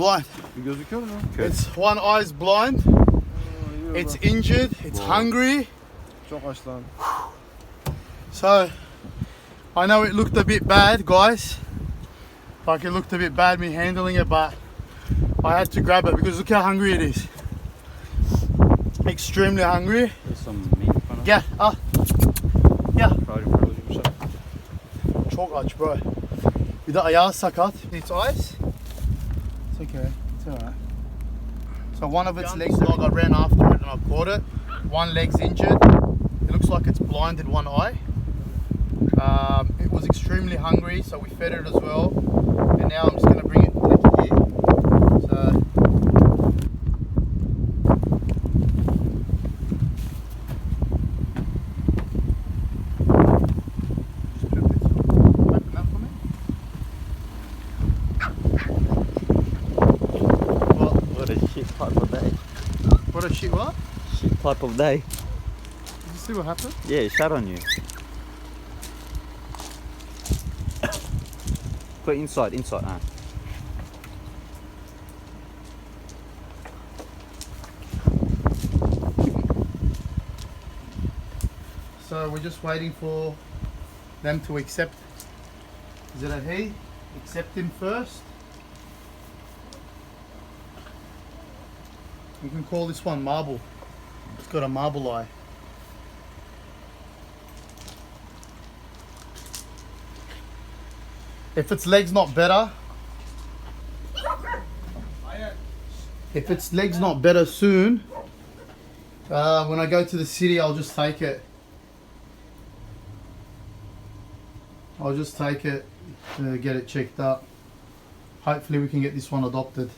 blind. Bir gözüküyor mu? It's one eye's blind. It's injured. It's hungry. Çok aç lan. So I know it looked a bit bad, guys. Like it looked a bit bad me handling it, but I had to grab it because look how hungry it is. Extremely hungry. There's some meat falan. Gel al. Gel. Yumuşak. Çok aç bro. Bir de ayağı sakat. Its eyes. It's okay. It's alright. So one of its legs dog, I ran after it and I caught it. One leg's injured. It looks like it's blinded one eye. It was extremely hungry, so we fed it as well. And now I'm just going to bring it like here. So open up for me. What a shit type of day. What a shit, what? Shit type of day. Did you see what happened? Yeah, it shut on you. Put it inside. So we're just waiting for them to accept. Is it a he? Accept him first. You can call this one Marble. It's got a marble eye. If its leg's not better, soon, when I go to the city, I'll just take it. I'll just take it to get it checked up. Hopefully we can get this one adopted.